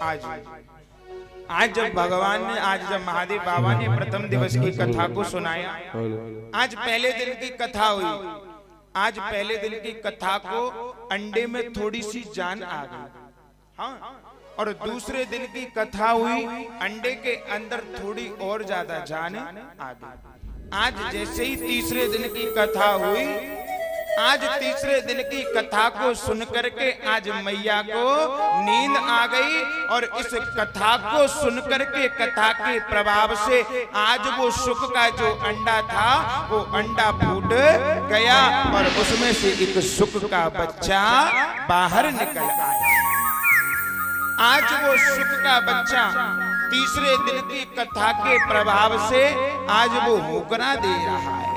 आज आज जब भगवान ने, आज जब महादेव बाबा ने प्रथम दिवस की कथा को सुनाया, आज पहले दिन की कथा हुई। आज पहले दिन की कथा को अंडे में थोड़ी सी जान आ गई, हाँ, और दूसरे दिन की कथा हुई, अंडे के अंदर थोड़ी और ज्यादा जान आ गई। आज जैसे ही तीसरे दिन की कथा हुई, आज तीसरे दिन की कथा को सुन करके आज मैया को नींद आ गई, और इस कथा को सुन करके, कथा के प्रभाव से आज वो शुक का जो अंडा था वो अंडा फूट गया, और उसमें से एक शुक का बच्चा बाहर निकल आया। आज वो शुक का बच्चा तीसरे दिन की कथा के प्रभाव से आज वो हुकरा दे रहा है।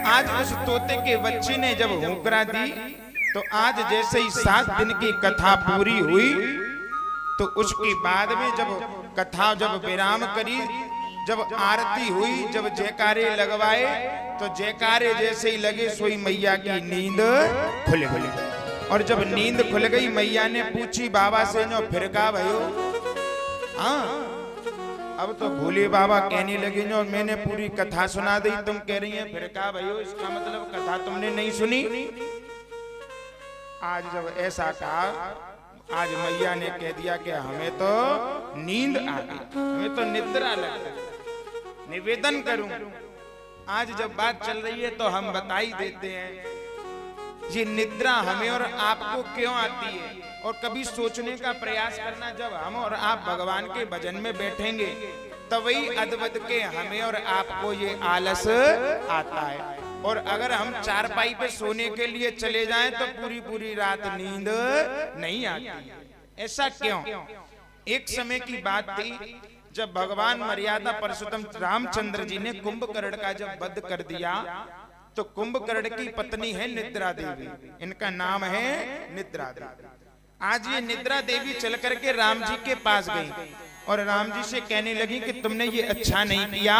आज उस तोते के बच्चे ने जब हुकरा दी, तो आज जैसे ही 7 दिन की कथा पूरी हुई, तो उसके बाद में जब कथा जब विराम करी, जब आरती हुई, जब जयकारे लगवाए, तो जयकारे जैसे ही लगे सोई मैया की नींद खुल गई। और जब नींद खुल गई, मैया ने पूछी बाबा से, जो फिर का भयो? हाँ, अब तो भोले बाबा कहने लगे, जो मैंने पूरी कथा सुना दी, तुम कह रही हैं फिर का भयो? इसका मतलब कथा तुमने नहीं सुनी। आज जब ऐसा कहा, आज मैया ने कह दिया कि हमें तो नींद आ गई, हमें तो निद्रा लग गई। निवेदन करूं, आज जब बात चल रही है तो हम बता ही देते हैं, ये निद्रा हमें और आपको क्यों आती है। और कभी सोचने का प्रयास करना, जब हम और आप भगवान के भजन में बैठेंगे तभी अद्भुत के हमें और आपको ये आलस आता है। और अगर हम चारपाई पे सोने के लिए चले जाएं तो पूरी पूरी रात नींद नहीं आती। ऐसा क्यों? एक समय की बात थी, जब भगवान मर्यादा पुरुषोत्तम रामचंद्र जी ने कुंभकर्ण का जब वध कर दिया, तो कुंभकर्ण की पत्नी है निद्रा देवी, इनका नाम है निद्रा देवी। आज ये निद्रा देवी चल करके राम जी के पास गई और राम जी से कहने लगी कि तुमने ये अच्छा नहीं किया,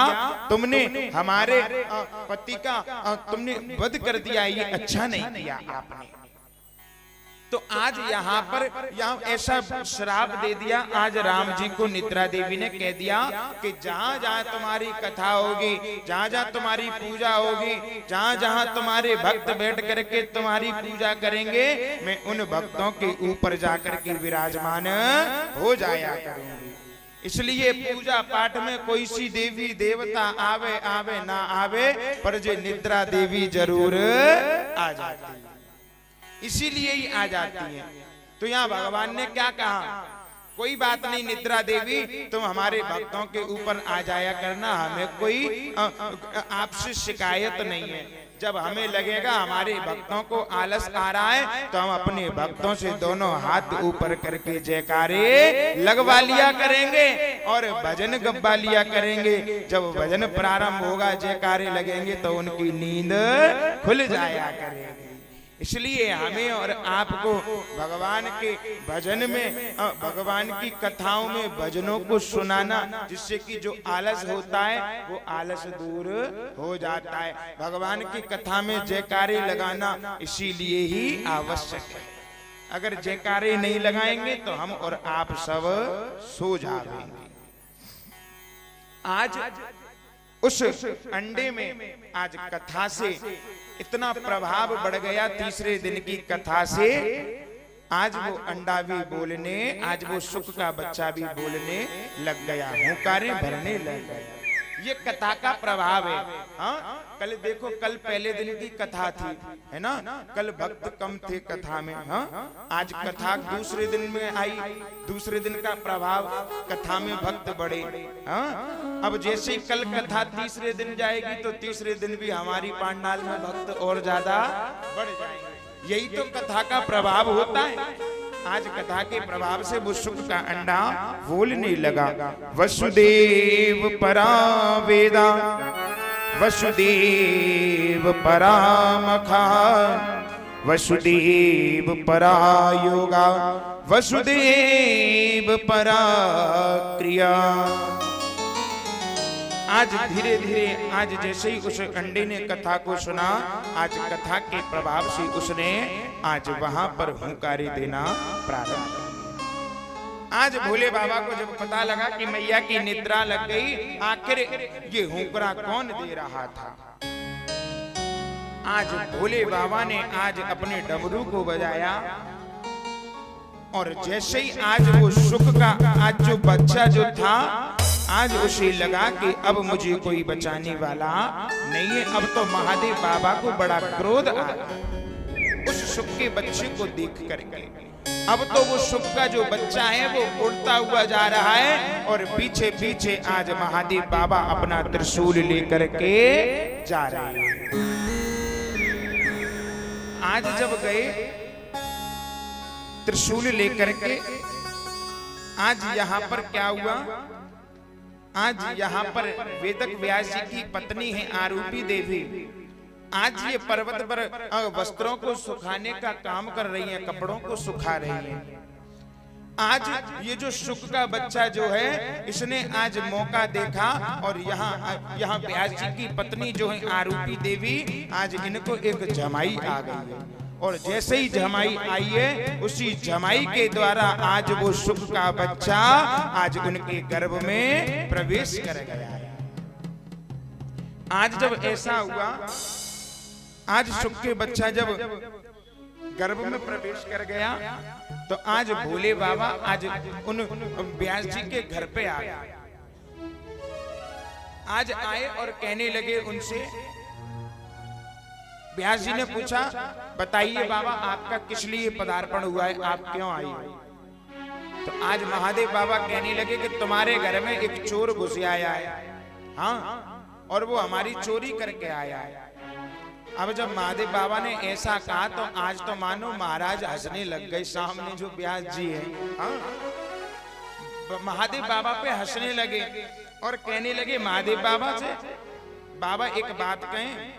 तुमने हमारे पति का तुमने वध कर दिया, ये अच्छा नहीं किया आपने। तो आज यहाँ पर ऐसा श्राप दे दिया, आज राम जी को निद्रा देवी ने कह दिया कि जहां जहां तुम्हारी कथा होगी, जहां जहां तुम्हारी पूजा होगी, जहां जहां तुम्हारे भक्त बैठ करके तुम्हारी पूजा करेंगे, मैं उन भक्तों के ऊपर जाकर के विराजमान हो जाया करूंगी। इसलिए पूजा पाठ में कोई सी देवी देवता आवे आवे ना आवे, पर जो निद्रा देवी जरूर आ जाती है, इसीलिए ही आ जाती है। तो यहाँ भगवान ने क्या कहा, कोई बात नहीं निद्रा देवी, तुम हमारे भक्तों के ऊपर आ जाया करना, हमें कोई आपसे शिकायत नहीं है। जब हमें लगेगा हमारे भक्तों को आलस आ रहा है, तो हम अपने भक्तों से दोनों हाथ ऊपर करके जयकारे लगवा लिया करेंगे और भजन गब्बा लिया करेंगे। जब भजन प्रारंभ होगा, जयकारे लगेंगे, तो उनकी नींद खुल जाया करेगी। इसलिए हमें और आपको भगवान के भजन में, भगवान की कथाओं में भजनों को सुनाना, जिससे कि जो आलस होता है वो आलस दूर हो जाता है। भगवान की कथा में जयकारे लगाना इसीलिए ही आवश्यक है। अगर जयकारे नहीं लगाएंगे तो हम और आप सब सो जाएंगे। आज उस अंडे में आज कथा से इतना प्रभाव बढ़ गया, तीसरे दिन की कथा से आज वो अंडा भी बोलने, आज वो सुख का बच्चा भी बोलने लग गया, हुंकारे भरने लग गया। ये कथा का प्रभाव है। हाँ, कल देखो, कल पहले दिन की कथा थी, है ना, कल भक्त कम थे कथा में। हाँ, आज कथा दूसरे दिन में आई, दूसरे दिन का प्रभाव कथा में भक्त बढ़े। हाँ, अब जैसे ही कल कथा तीसरे दिन जाएगी, तो तीसरे दिन भी हमारी पांडाल में भक्त और ज्यादा बढ़ जाएंगे। यही तो कथा का प्रभाव होता है। आज कथा के प्रभाव से वो सुख का अंडा बोलने लगा। वसुदेव परा वेदा, वसुदेव परा मखा, वसुदेव परा योगा, वसुदेव परा क्रिया। आज धीरे धीरे, आज जैसे ही उस अंडे ने कथा को सुना, आज कथा के प्रभाव से उसने आज वहां पर हुंकारे देना प्रारंभ किया। आज भोले बाबा को जब पता लगा कि मैया की निद्रा लग गई, आखिर ये हुंकरा कौन दे रहा था। आज भोले बाबा ने आज अपने डमरू को बजाया और जैसे ही आज वो सुख का आज जो बच्चा जो था, आज उसे लगा कि अब मुझे कोई बचाने वाला नहीं है। अब तो महादेव बाबा को बड़ा क्रोध आ उस सुख के बच्चे को देख करके। अब तो वो सुख का जो बच्चा है वो उड़ता हुआ जा रहा है और पीछे पीछे आज महादेव बाबा अपना त्रिशूल लेकर के जा रहे हैं। आज जब गए त्रिशूल लेकर के, आज यहाँ पर क्या हुआ, आज यहाँ पर वेदक व्यास जी की पत्नी है आरूपी देवी। आज ये पर्वत पर वस्त्रों को सुखाने का काम कर रही हैं, कपड़ों को सुखा रही हैं। आज ये जो सुख का बच्चा जो है, इसने आज मौका देखा और यहाँ व्यास जी की पत्नी जो है आरूपी देवी, आज इनको एक जमाई आ गई है। और जैसे ही जमाई आई है, उसी जमाई के द्वारा आज वो सुख का बच्चा आज उनके गर्भ में प्रवेश कर गया है। आज जब ऐसा हुआ, आज सुख के बच्चा जब गर्भ में प्रवेश कर गया, तो आज भोले बाबा आज उन व्यास जी के घर पे आ गए। आज आए और कहने लगे उनसे, व्यास जी ने पूछा, बताइए बाबा आपका किस लिए पदार्पण हुआ है, आप क्यों आई। तो आज महादेव बाबा कहने लगे कि तुम्हारे घर में एक चोर घुस आया है, हाँ, और वो हमारी चोरी करके आया है। अब जब महादेव बाबा ने ऐसा कहा तो आज तो मानो महाराज हंसने लग गए। सामने जो व्यास जी है, हाँ, महादेव बाबा पे हंसने लगे और कहने लगे महादेव बाबा से, बाबा एक बात कहें,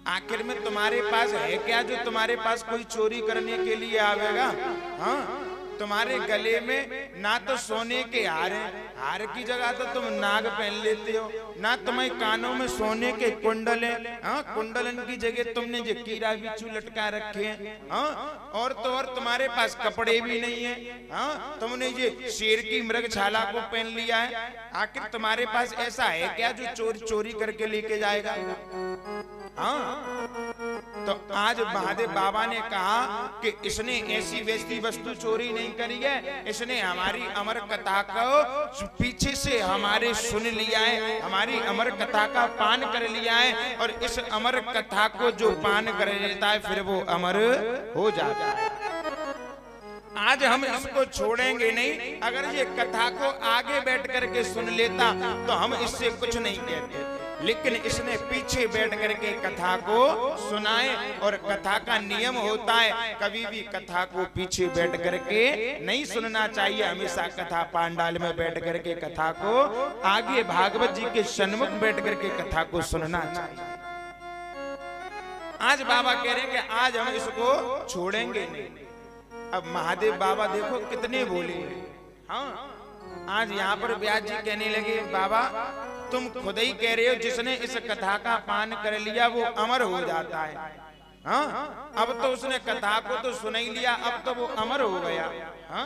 आखिर में तुम्हारे पास है क्या जो तुम्हारे पास कोई चोरी करने के लिए आवेगा। हाँ, तुम्हारे गले में ना तो सोने के हार हैं, हार की जगह तो तुम नाग पहन लेते हो, ना तुम्हारे कानों में सोने के कुंडल हैं, हाँ, कुंडलन की जगह तुमने जो कीड़ा बिच्छू लटका रखे हैं, हाँ, और तो और तुम्हारे पास कपड़े भी नहीं है, हाँ, तुमने ये शेर की मृगछाला को पहन लिया है। आखिर तुम्हारे पास ऐसा है क्या जो चोरी करके लेके जाएगा। हाँ, तो आज महादेव बाबा ने कहा कि इसने ऐसी वैसी वस्तु चोरी नहीं करी है, इसने हमारी अमर कथा को पीछे से हमारे सुन लिया है, हमारी अमर कथा का पान कर लिया है, और इस अमर कथा को जो पान कर लेता है फिर वो अमर हो जाता है। आज हम इसको छोड़ेंगे नहीं। अगर ये कथा को आगे बैठ करके सुन लेता तो हम इससे कुछ नहीं कहते, लेकिन इसने पीछे बैठ करके कथा को सुनाए। और कथा का नियम होता है, कभी भी कथा को पीछे बैठ करके नहीं सुनना चाहिए, हमेशा कथा पांडाल में बैठ करके कथा को आगे भागवत जी के सन्मुख बैठ करके कथा को सुनना चाहिए। आज बाबा कह रहे हैं कि आज हम इसको छोड़ेंगे नहीं। अब महादेव बाबा देखो कितने बोले। हाँ, आज यहाँ पर व्यास जी कहने लगे, बाबा तुम खुद ही कह रहे हो जिसने इस कथा का पान कर लिया वो अमर हो जाता है। हाँ, अब तो उसने कथा को तो सुन ही लिया, अब तो वो अमर हो गया। हाँ,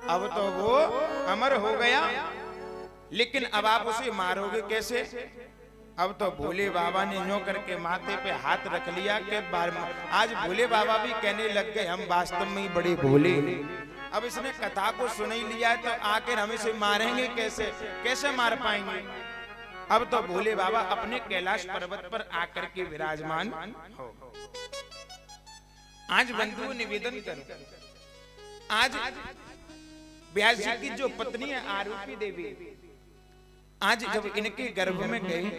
अब तो वो अमर हो गया, लेकिन अब आप उसे मारोगे कैसे। अब तो भोले बाबा ने यूं करके माथे पे हाथ रख लिया कि आज भोले बाबा भी कहने लग गए हम वास्तव में ही बड़े भोले। अब इसने कथा को सुन ही लिया है तो आखिर हम इसे मारेंगे कैसे, कैसे मार पाएंगे। अब तो भोले बाबा अपने कैलाश पर्वत पर आकर के विराजमान हो। आज बंधु निवेदन करो, आज व्यास जी की जो पत्नी है आरूपी देवी, आज जब इनके गर्भ में गई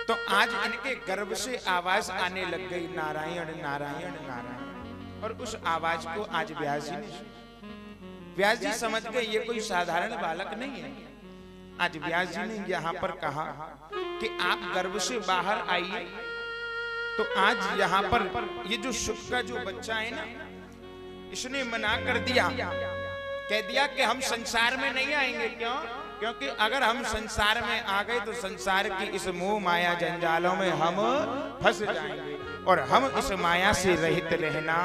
तो आज इनके गर्भ से आवाज आने लग गई, नारायण नारायण नारायण। और उस आवाज को आज व्यास जी समझ गए ये कोई साधारण बालक नहीं है। आज व्यास जी ने यहाँ पर कहा कि आप गर्भ से बाहर आइए। तो आज यहाँ पर ये जो सुख का जो बच्चा है ना, इसने मना कर दिया, कह दिया कि हम संसार में नहीं आएंगे। क्यों? क्योंकि अगर हम संसार में आ गए तो संसार की इस मोह माया जंजालों में हम फंस जाएंगे और हम इस माया से रहित रहना